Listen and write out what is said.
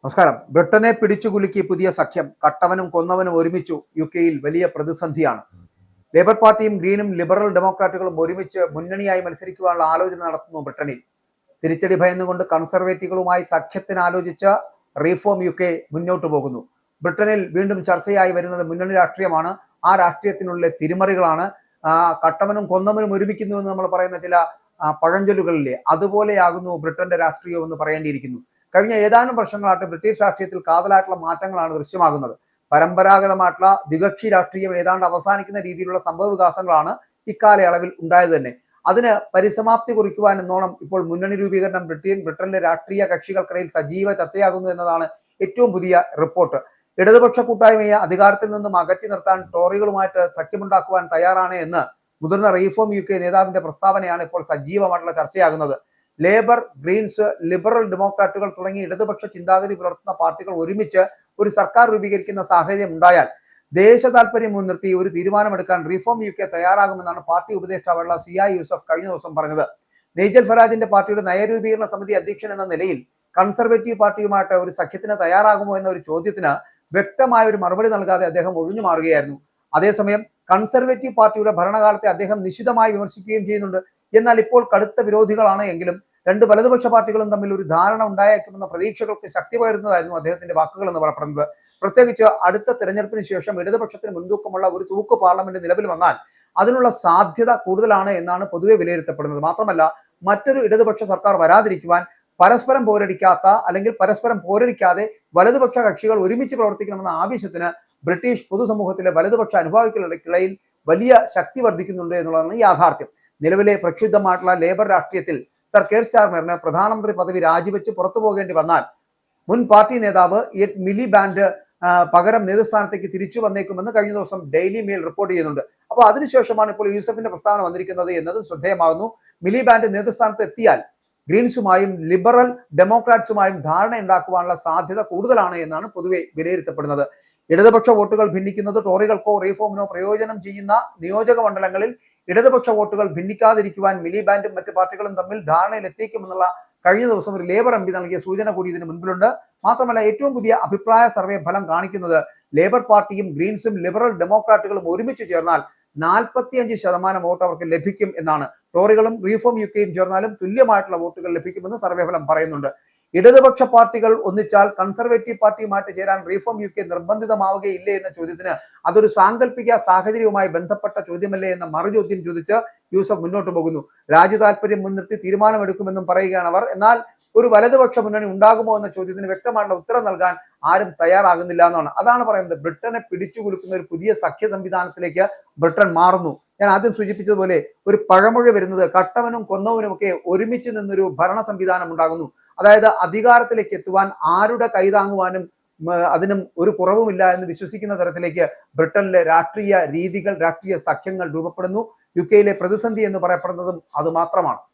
നമസ്കാരം. ബ്രിട്ടനെ പിടിച്ചുകുലുക്കി പുതിയ സഖ്യം. കട്ടവനും കൊന്നവനും ഒരുമിച്ചു. യുകെയിൽ വലിയ പ്രതിസന്ധിയാണ്. ലേബർ പാർട്ടിയും ഗ്രീനും ലിബറൽ ഡെമോക്രാറ്റുകളും ഒരുമിച്ച് മുന്നണിയായി മത്സരിക്കുവാനുള്ള ആലോചന നടത്തുന്നു ബ്രിട്ടനിൽ. തിരിച്ചടി ഭയന്നുകൊണ്ട് കൺസർവേറ്റീവുകളുമായി സഖ്യത്തിന് ആലോചിച്ച റീഫോം യുകെ മുന്നോട്ട് പോകുന്നു. ബ്രിട്ടനിൽ വീണ്ടും ചർച്ചയായി വരുന്നത് മുന്നണി രാഷ്ട്രീയമാണ്. ആ രാഷ്ട്രീയത്തിനുള്ളിലെ തിരിമറികളാണ്. കട്ടവനും കൊന്നവനും ഒരുമിക്കുന്നു എന്ന് നമ്മൾ പറയുന്ന ചില പഴഞ്ചൊല്ലുകളിലെ അതുപോലെയാകുന്നു ബ്രിട്ടന്റെ രാഷ്ട്രീയം എന്ന് പറയേണ്ടിയിരിക്കുന്നു. കഴിഞ്ഞ ഏതാനും വർഷങ്ങളായിട്ട് ബ്രിട്ടീഷ് രാഷ്ട്രീയത്തിൽ കാതലായിട്ടുള്ള മാറ്റങ്ങളാണ് ദൃശ്യമാകുന്നത്. പരമ്പരാഗതമായിട്ടുള്ള ദ്വികക്ഷി രാഷ്ട്രീയം ഏതാണ്ട് അവസാനിക്കുന്ന രീതിയിലുള്ള സംഭവ വികാസങ്ങളാണ് ഇക്കാലയളവിൽ ഉണ്ടായത് തന്നെ. അതിന് പരിസമാപ്തി കുറിക്കുവാൻ എന്നോണം ഇപ്പോൾ മുന്നണി രൂപീകരണം ബ്രിട്ടനിലെ രാഷ്ട്രീയ കക്ഷികൾക്കിടയിൽ സജീവ ചർച്ചയാകുന്നു എന്നതാണ് ഏറ്റവും പുതിയ റിപ്പോർട്ട്. ഇടതുപക്ഷ കൂട്ടായ്മയെ അധികാരത്തിൽ നിന്നും അകറ്റി നിർത്താൻ ടോറികളുമായിട്ട് സഖ്യമുണ്ടാക്കുവാൻ തയ്യാറാണ് എന്ന് മുതിർന്ന റീഫോം യുകെ നേതാവിന്റെ പ്രസ്താവനയാണ് ഇപ്പോൾ സജീവമായിട്ടുള്ള ചർച്ചയാകുന്നത്. ലേബർ, ഗ്രീൻസ്, ലിബറൽ ഡെമോക്രാറ്റുകൾ തുടങ്ങി ഇടതുപക്ഷ ചിന്താഗതി പുലർത്തുന്ന പാർട്ടികൾ ഒരുമിച്ച് ഒരു സർക്കാർ രൂപീകരിക്കുന്ന സാഹചര്യം ഉണ്ടായാൽ ദേശ താല്പര്യം മുൻനിർത്തി ഒരു തീരുമാനമെടുക്കാൻ റീഫോം യുകെ തയ്യാറാകുമെന്നാണ് പാർട്ടി ഉപദേഷ്ടാവുള്ള സിഐ യൂസഫ് കഴിഞ്ഞ ദിവസം പറഞ്ഞത്. നൈജൽ ഫരാജിന്റെ പാർട്ടിയുടെ നയരൂപീകരണ സമിതി അധ്യക്ഷൻ എന്ന നിലയിൽ കൺസർവേറ്റീവ് പാർട്ടിയുമായിട്ട് ഒരു സഖ്യത്തിന് തയ്യാറാകുമോ എന്ന ഒരു ചോദ്യത്തിന് വ്യക്തമായ ഒരു മറുപടി നൽകാതെ അദ്ദേഹം ഒഴിഞ്ഞു മാറുകയായിരുന്നു. അതേസമയം കൺസർവേറ്റീവ് പാർട്ടിയുടെ ഭരണകാലത്തെ അദ്ദേഹം നിശിതമായി വിമർശിക്കുകയും ചെയ്യുന്നുണ്ട്. എന്നാൽ ഇപ്പോൾ കടുത്ത വിരോധികളാണ് എങ്കിലും രണ്ട് വലതുപക്ഷ പാർട്ടികളും തമ്മിൽ ഒരു ധാരണ ഉണ്ടായേക്കുമെന്ന പ്രതീക്ഷകൾക്ക് ശക്തി പകരുന്നതായിരുന്നു അദ്ദേഹത്തിന്റെ വാക്കുകൾ എന്ന് പറയപ്പെടുന്നത്. പ്രത്യേകിച്ച് അടുത്ത തെരഞ്ഞെടുപ്പിന് ശേഷം ഇടതുപക്ഷത്തിന് മുൻതൂക്കമുള്ള ഒരു തൂക്ക് പാർലമെന്റ് നിലവിൽ വന്നാൽ അതിനുള്ള സാധ്യത കൂടുതലാണ് എന്നാണ് പൊതുവെ വിലയിരുത്തപ്പെടുന്നത്. മാത്രമല്ല, മറ്റൊരു ഇടതുപക്ഷ സർക്കാർ വരാതിരിക്കുവാൻ പരസ്പരം പോരടിക്കാത്ത അല്ലെങ്കിൽ പരസ്പരം പോരടിക്കാതെ വലതുപക്ഷ കക്ഷികൾ ഒരുമിച്ച് പ്രവർത്തിക്കണമെന്ന ആവശ്യത്തിന് ബ്രിട്ടീഷ് പൊതുസമൂഹത്തിലെ വലതുപക്ഷ അനുഭാവികൾക്കിടയിൽ വലിയ ശക്തി വർദ്ധിക്കുന്നുണ്ട് എന്നുള്ളതാണ് യാഥാർത്ഥ്യം. നിലവിലെ പ്രക്ഷുബ്ധമായിട്ടുള്ള ലേബർ രാഷ്ട്രീയത്തിൽ സർ കെയർ സ്റ്റാർമറിന് പ്രധാനമന്ത്രി പദവി രാജിവെച്ച് പുറത്തു പോകേണ്ടി വന്നാൽ മുൻ പാർട്ടി നേതാവ് എഡ് മിലിബാൻഡ് പകരം നേതൃസ്ഥാനത്തേക്ക് തിരിച്ചു വന്നേക്കുമെന്ന് കഴിഞ്ഞ ദിവസം ഡെയിലി മെയിൽ റിപ്പോർട്ട് ചെയ്യുന്നുണ്ട്. അപ്പോൾ അതിനുശേഷമാണ് ഇപ്പോൾ യൂസഫിന്റെ പ്രസ്താവന വന്നിരിക്കുന്നത് എന്നതും ശ്രദ്ധേയമാകുന്നു. മിലിബാൻഡ് നേതൃസ്ഥാനത്ത് എത്തിയാൽ ഗ്രീൻസുമായും ലിബറൽ ഡെമോക്രാറ്റ്സുമായും ധാരണ ഉണ്ടാക്കുവാനുള്ള സാധ്യത കൂടുതലാണ് എന്നാണ് പൊതുവെ വിലയിരുത്തപ്പെടുന്നത്. ഇടതുപക്ഷ വോട്ടുകൾ ഭിന്നിക്കുന്നത് ടോറികൾക്കോ റീഫോമിനോ പ്രയോജനം ചെയ്യുന്ന നിയോജക മണ്ഡലങ്ങളിൽ ഇടതുപക്ഷ വോട്ടുകൾ ഭിന്നിക്കാതിരിക്കുവാൻ മിലിബാൻഡും മറ്റ് പാർട്ടികളും തമ്മിൽ ധാരണയിൽ എത്തിക്കുമെന്നുള്ള കഴിഞ്ഞ ദിവസം ഒരു ലേബർ എം പി നൽകിയ സൂചന കൂടി ഇതിന് മുൻപിലുണ്ട്. മാത്രമല്ല, ഏറ്റവും പുതിയ അഭിപ്രായ സർവേ ഫലം കാണിക്കുന്നത് ലേബർ പാർട്ടിയും ഗ്രീൻസും ലിബറൽ ഡെമോക്രാറ്റുകളും ഒരുമിച്ച് ചേർന്നാൽ 45% വോട്ട് അവർക്ക് ലഭിക്കും എന്നാണ്. ടോറികളും റീഫോം യുകെയും ചേർന്നാലും തുല്യമായിട്ടുള്ള വോട്ടുകൾ ലഭിക്കുമെന്ന് സർവേ ഫലം പറയുന്നുണ്ട്. ഇടതുപക്ഷ പാർട്ടികൾ ഒന്നിച്ചാൽ കൺസർവേറ്റീവ് പാർട്ടിയുമായിട്ട് ചേരാൻ റീഫോം യുകെ നിർബന്ധിതമാവുകയില്ലേ എന്ന ചോദ്യത്തിന് അതൊരു സാങ്കല്പിക സാഹചര്യവുമായി ബന്ധപ്പെട്ട ചോദ്യമല്ലേ എന്ന മറുചോദ്യം ചോദിച്ച് യൂസഫ് മുന്നോട്ട് പോകുന്നു. രാജ്യ താല്പര്യം മുൻനിർത്തി തീരുമാനമെടുക്കുമെന്നും പറയുകയാണ് അവർ. എന്നാൽ ഒരു വലതുപക്ഷ മുന്നണി ഉണ്ടാകുമോ എന്ന ചോദ്യത്തിന് വ്യക്തമായിട്ടുള്ള ഉത്തരം നൽകാൻ ആരും തയ്യാറാകുന്നില്ല എന്നാണ്. അതാണ് പറയുന്നത്. ബ്രിട്ടനെ പിടിച്ചുകുലുക്കുന്ന ഒരു പുതിയ സഖ്യ സംവിധാനത്തിലേക്ക് ബ്രിട്ടൻ മാറുന്നു. ഞാൻ ആദ്യം സൂചിപ്പിച്ചതുപോലെ ഒരു പഴമൊഴി വരുന്നത് കട്ടവനും കൊന്നവനുമൊക്കെ ഒരുമിച്ച് നിന്നൊരു ഭരണ സംവിധാനം ഉണ്ടാകുന്നു. അതായത് അധികാരത്തിലേക്ക് എത്തുവാൻ ആരുടെ കൈതാങ്ങുവാനും അതിനും ഒരു കുറവുമില്ല എന്ന് വിശ്വസിക്കുന്ന തരത്തിലേക്ക് ബ്രിട്ടനിലെ രാഷ്ട്രീയ രീതികൾ, രാഷ്ട്രീയ സഖ്യങ്ങൾ രൂപപ്പെടുന്നു. യുകെയിലെ പ്രതിസന്ധി എന്ന് പറയപ്പെടുന്നതും അത് മാത്രമാണ്.